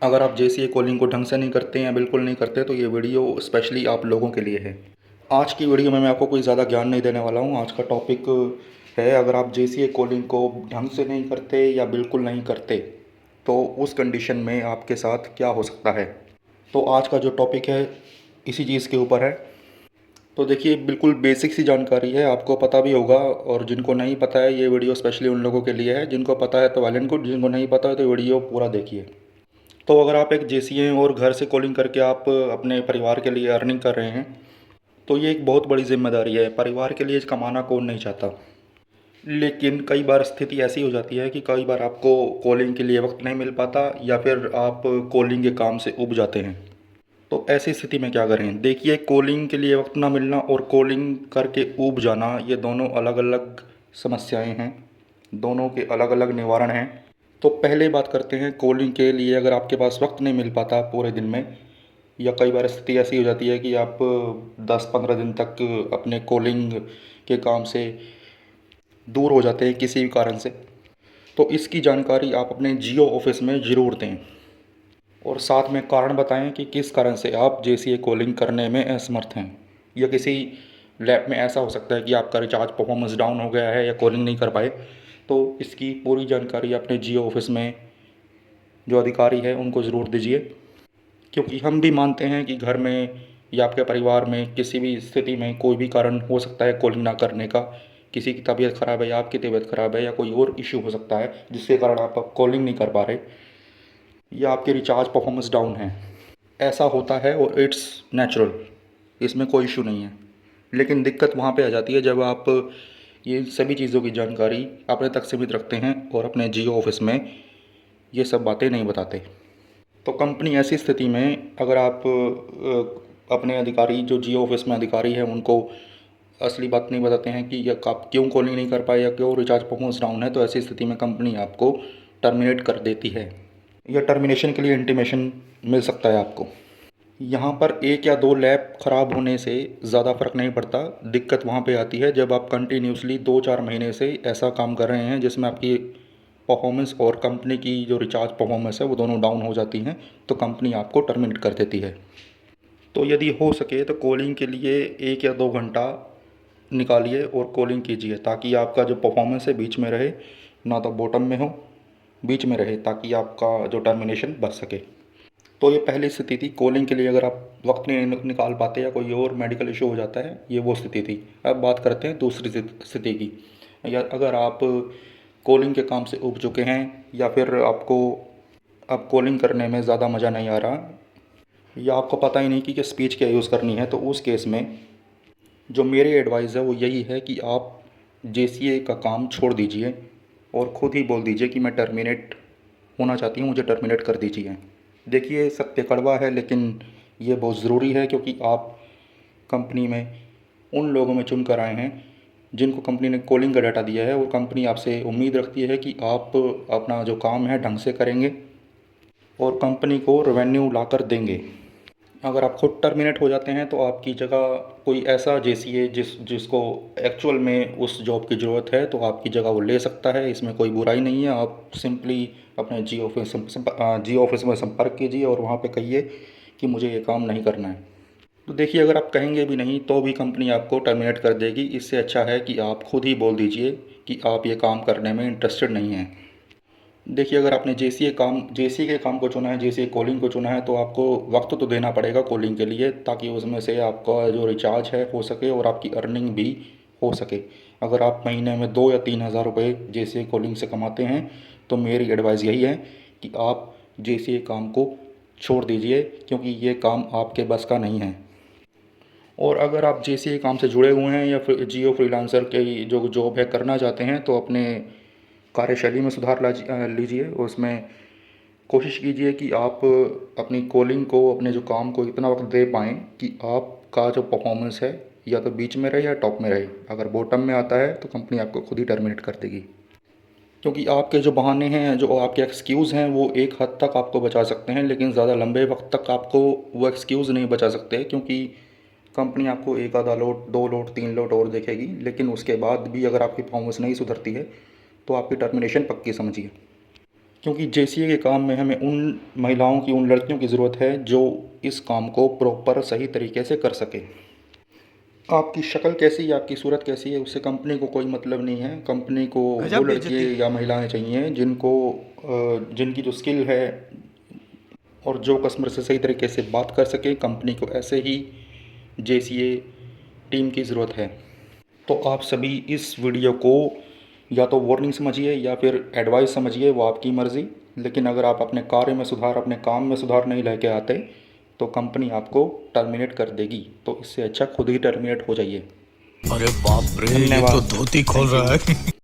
अगर आप JCA calling को ढंग से नहीं करते या बिल्कुल नहीं करते तो ये वीडियो स्पेशली आप लोगों के लिए है। आज की वीडियो में मैं आपको कोई ज़्यादा ज्ञान नहीं देने वाला हूँ। आज का टॉपिक है, अगर आप जेसीए कॉलिंग को ढंग से नहीं करते या बिल्कुल नहीं करते तो उस कंडीशन में आपके साथ क्या हो सकता है। तो आज का जो टॉपिक है इसी चीज़ के ऊपर है। तो देखिए, बिल्कुल बेसिक सी जानकारी है, आपको पता भी होगा, और जिनको नहीं पता है ये वीडियो स्पेशली उन लोगों के लिए है। जिनको पता है तो वेल एंड गुड, जिनको नहीं पता है तो वीडियो पूरा देखिए। तो अगर आप एक जेसीए और घर से कॉलिंग करके आप अपने परिवार के लिए अर्निंग कर रहे हैं तो ये एक बहुत बड़ी जिम्मेदारी है। परिवार के लिए कमाना कौन नहीं चाहता, लेकिन कई बार स्थिति ऐसी हो जाती है कि कई बार आपको कॉलिंग के लिए वक्त नहीं मिल पाता या फिर आप कॉलिंग के काम से ऊब जाते हैं। तो ऐसी स्थिति में क्या करें। देखिए, कॉलिंग के लिए वक्त ना मिलना और कॉलिंग करके ऊब जाना, ये दोनों अलग अलग समस्याएं हैं, दोनों के अलग अलग निवारण हैं। तो पहले बात करते हैं कॉलिंग के लिए। अगर आपके पास वक्त नहीं मिल पाता पूरे दिन में, या कई बार स्थिति ऐसी हो जाती है कि आप 10-15 दिन तक अपने कॉलिंग के काम से दूर हो जाते हैं किसी भी कारण से, तो इसकी जानकारी आप अपने जियो ऑफिस में ज़रूर दें और साथ में कारण बताएं कि किस कारण से आप जेसीए कॉलिंग करने में असमर्थ हैं। या किसी लैब में ऐसा हो सकता है कि आपका रिचार्ज परफॉर्मेंस डाउन हो गया है या कॉलिंग नहीं कर पाए, तो इसकी पूरी जानकारी अपने जियो ऑफिस में जो अधिकारी है उनको ज़रूर दीजिए। क्योंकि हम भी मानते हैं कि घर में या आपके परिवार में किसी भी स्थिति में कोई भी कारण हो सकता है कॉलिंग ना करने का। किसी की तबीयत ख़राब है या आपकी तबीयत ख़राब है या कोई और इश्यू हो सकता है जिसके कारण आप कॉलिंग नहीं कर पा रहे, या आपके रिचार्ज परफॉर्मेंस डाउन है। ऐसा होता है और इट्स नेचुरल, इसमें कोई इशू नहीं है। लेकिन दिक्कत वहाँ पे आ जाती है जब आप ये सभी चीज़ों की जानकारी अपने तक सीमित रखते हैं और अपने जियो ऑफिस में ये सब बातें नहीं बताते। तो कंपनी ऐसी स्थिति में, अगर आप अपने अधिकारी जो जियो ऑफिस में अधिकारी हैं उनको असली बात नहीं बताते हैं कि ये आप क्यों कॉलिंग नहीं कर पाए या क्यों रिचार्ज परफॉर्मेंस डाउन है, तो ऐसी स्थिति में कंपनी आपको टर्मिनेट कर देती है। या टर्मिनेशन के लिए इंटीमेशन मिल सकता है आपको। यहाँ पर एक या दो लैब ख़राब होने से ज़्यादा फ़र्क नहीं पड़ता। दिक्कत वहाँ पे आती है जब आप कंटिन्यूसली 2-4 महीने से ऐसा काम कर रहे हैं जिसमें आपकी परफॉर्मेंस और कंपनी की जो रिचार्ज परफॉर्मेंस है वो दोनों डाउन हो जाती हैं, तो कंपनी आपको टर्मिनेट कर देती है। तो यदि हो सके तो कॉलिंग के लिए 1 या 2 घंटा निकालिए और कॉलिंग कीजिए, ताकि आपका जो परफॉर्मेंस है बीच में रहे, ना तो बॉटम में हो, बीच में रहे, ताकि आपका जो टर्मिनेशन बच सके। तो ये पहली स्थिति थी कॉलिंग के लिए, अगर आप वक्त नहीं निकाल पाते या कोई और मेडिकल इशू हो जाता है, ये वो स्थिति थी। अब बात करते हैं दूसरी स्थिति की। या अगर आप कॉलिंग के काम से ऊब चुके हैं या फिर आपको अब कॉलिंग करने में ज़्यादा मज़ा नहीं आ रहा, या आपको पता ही नहीं कि स्पीच क्या यूज़ करनी है, तो उस केस में जो मेरी एडवाइस है वो यही है कि आप जेसीए का काम छोड़ दीजिए और ख़ुद ही बोल दीजिए कि मैं टर्मिनेट होना चाहती हूँ, मुझे टर्मिनेट कर दीजिए। देखिए, सत्य कड़वा है लेकिन ये बहुत ज़रूरी है, क्योंकि आप कंपनी में उन लोगों में चुन कर आए हैं जिनको कंपनी ने कॉलिंग का डाटा दिया है, और कंपनी आपसे उम्मीद रखती है कि आप अपना जो काम है ढंग से करेंगे और कंपनी को रेवेन्यू ला कर देंगे। अगर आप खुद टर्मिनेट हो जाते हैं तो आपकी जगह कोई ऐसा जेसीए जिसको एक्चुअल में उस जॉब की ज़रूरत है, तो आपकी जगह वो ले सकता है। इसमें कोई बुराई नहीं है। आप सिंपली अपने जियो ऑफिस में संपर्क कीजिए और वहाँ पे कहिए कि मुझे ये काम नहीं करना है। तो देखिए, अगर आप कहेंगे भी नहीं तो भी कंपनी आपको टर्मिनेट कर देगी। इससे अच्छा है कि आप खुद ही बोल दीजिए कि आप ये काम करने में इंटरेस्टेड नहीं हैं। देखिए, अगर आपने जेसीए के काम को चुना है, जेसीए कॉलिंग को चुना है, तो आपको वक्त तो देना पड़ेगा कॉलिंग के लिए, ताकि उसमें से आपका जो रिचार्ज है हो सके और आपकी अर्निंग भी हो सके। अगर आप महीने में 2 या 3 हज़ार रुपये जेसीए कॉलिंग से कमाते हैं तो मेरी एडवाइस यही है कि आप जेसीए काम को छोड़ दीजिए, क्योंकि ये काम आपके बस का नहीं है। और अगर आप जेसीए काम से जुड़े हुए हैं या फिर जियो फ्रीलांसर की जो जॉब है करना चाहते हैं, तो अपने कार्यशैली में सुधार लीजिए। उसमें कोशिश कीजिए कि आप अपनी कॉलिंग को, अपने जो काम को इतना वक्त दे पाएँ कि आपका जो परफॉर्मेंस है या तो बीच में रहे या टॉप में रहे। अगर बॉटम में आता है तो कंपनी आपको खुद ही टर्मिनेट कर देगी, क्योंकि आपके जो बहाने हैं, जो आपके एक्सक्यूज़ हैं, वो एक हद तक आपको बचा सकते हैं, लेकिन ज़्यादा लंबे वक्त तक आपको वो एक्सक्यूज़ नहीं बचा सकते, क्योंकि कंपनी आपको 1 आधा लोट, 2 लोट, 3 लोट और देखेगी। लेकिन उसके बाद भी अगर आपकी परफॉर्मेंस नहीं सुधरती है तो आपकी टर्मिनेशन पक्की समझिए। क्योंकि जेसीए के काम में हमें उन महिलाओं की, उन लड़कियों की ज़रूरत है जो इस काम को प्रॉपर सही तरीके से कर सकें। आपकी शक्ल कैसी है, आपकी सूरत कैसी है, उससे कंपनी को कोई मतलब नहीं है। कंपनी को वो गजब लड़के बेइज्जती। या महिलाएं चाहिए जिनको जिनकी जो स्किल है और जो कस्टमर से सही तरीके से बात कर सके। कंपनी को ऐसे ही जेसीए टीम की ज़रूरत है। तो आप सभी इस वीडियो को या तो वार्निंग समझिए या फिर एडवाइस समझिए, वो आपकी मर्ज़ी। लेकिन अगर आप अपने कार्य में सुधार, अपने काम में सुधार नहीं लेके आते तो कंपनी आपको टर्मिनेट कर देगी। तो इससे अच्छा खुद ही टर्मिनेट हो जाइए। अरे बाप रे, ये तो धन्यवाद। धोती खोल थैंक रहा यू। है।